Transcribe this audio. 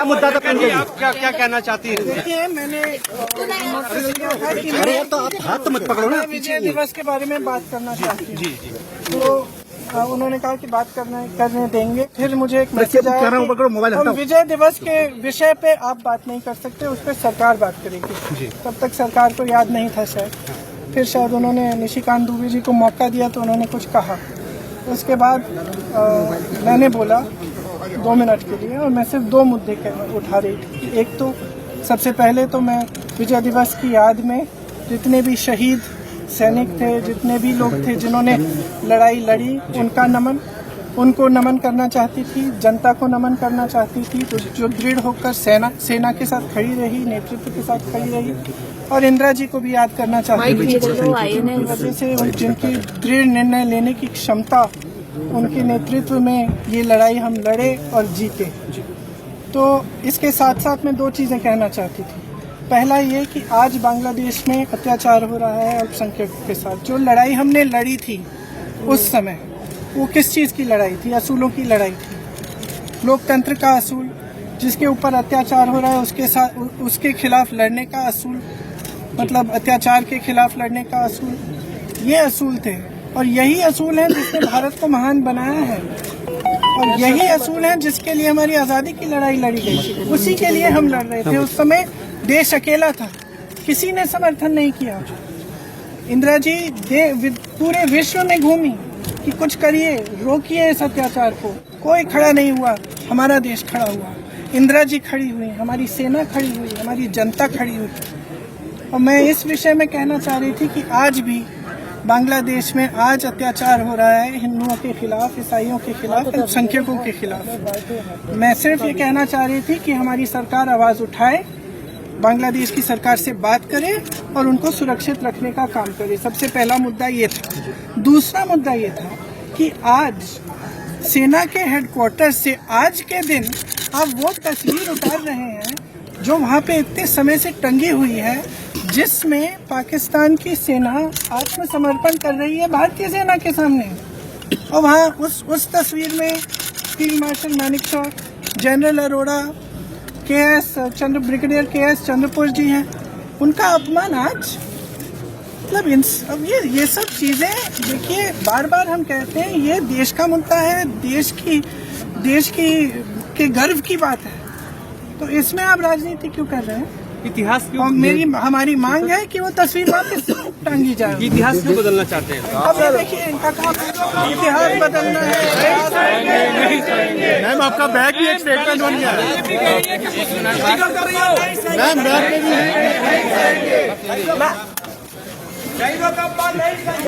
क्या मुद्दा था? आप क्या कहना चाहती हैं? देखिए, मैंने अरे तो आप हाथ मत पकड़ो ना। विजय दिवस के बारे में बात करना चाहती हूँ। तो उन्होंने कहा कि बात करने देंगे। फिर मुझे एक मैसेज आया कि हम विजय दिवस के विषय पे आप बात नहीं कर सकते, उस पर सरकार बात करेगी। तब तक सरकार को याद नहीं था शायद। फिर शायद उन्होंने निशिकांत दुबे जी को मौका दिया तो उन्होंने कुछ कहा। उसके बाद मैंने बोला 2 मिनट के लिए, और मैं सिर्फ 2 मुद्दे उठा रही थी। एक तो सबसे पहले तो मैं विजय दिवस की याद में जितने भी शहीद सैनिक थे, जितने भी लोग थे जिन्होंने लड़ाई लड़ी, उनको नमन करना चाहती थी, जनता को नमन करना चाहती थी, तो जो दृढ़ होकर सेना के साथ खड़ी रही, नेतृत्व के साथ खड़ी रही, और इंदिरा जी को भी याद करना चाहती थी। वजह से जिनकी दृढ़ निर्णय लेने की क्षमता, उनके नेतृत्व में ये लड़ाई हम लड़े और जीते। तो इसके साथ साथ मैं 2 चीजें कहना चाहती थी। पहला ये कि आज बांग्लादेश में अत्याचार हो रहा है अल्पसंख्यकों के साथ। जो लड़ाई हमने लड़ी थी उस समय, वो किस चीज की लड़ाई थी? असूलों की लड़ाई थी। लोकतंत्र का असूल, जिसके ऊपर अत्याचार हो रहा है उसके खिलाफ लड़ने का असूल, मतलब अत्याचार के खिलाफ लड़ने का असूल, ये असूल थे। और यही असूल है जिसने भारत को महान बनाया है, और यही असूल है जिसके लिए हमारी आजादी की लड़ाई लड़ी गई थी। उसी के लिए हम लड़ रहे थे। उस समय देश अकेला था, किसी ने समर्थन नहीं किया। इंदिरा जी पूरे विश्व में घूमी कि कुछ करिए, रोकिए इस अत्याचार को। कोई खड़ा नहीं हुआ, हमारा देश खड़ा हुआ। इंदिरा जी खड़ी हुई, हमारी सेना खड़ी हुई, हमारी जनता खड़ी हुई। और मैं इस विषय में कहना चाह रही थी कि आज भी बांग्लादेश में आज अत्याचार हो रहा है हिंदुओं के खिलाफ, ईसाइयों के खिलाफ, अल्पसंख्यकों के खिलाफ। मैं सिर्फ ये कहना चाह रही थी कि हमारी सरकार आवाज उठाए, बांग्लादेश की सरकार से बात करे और उनको सुरक्षित रखने का काम करे। सबसे पहला मुद्दा ये था। दूसरा मुद्दा ये था कि आज सेना के हेडक्वार्टर से आज के दिन आप वो तस्वीर उतार रहे हैं जो वहाँ पे इतने समय से टंगी हुई है, जिसमें पाकिस्तान की सेना आत्मसमर्पण कर रही है भारतीय सेना के सामने। और वहाँ उस तस्वीर में field marshal Manekshaw, general Arora, brigadier KS Chandrapur ji हैं। उनका अपमान आज, मतलब अब ये सब चीजें देखिए, बार बार हम कहते हैं ये देश का मुद्दा है, देश के गर्व की बात है। तो इसमें आप राजनीति क्यों कर रहे हैं? इतिहास क्यों? और हमारी मांग है कि वो तस्वीर वापस टांगी जाए। इतिहास क्यों बदलना चाहते हैं? अब ये देखिए, इनका काम इतिहास बदलना है। मैम आपका बैग भी एक स्टेटमेंट बन गया। मैम बैग में भी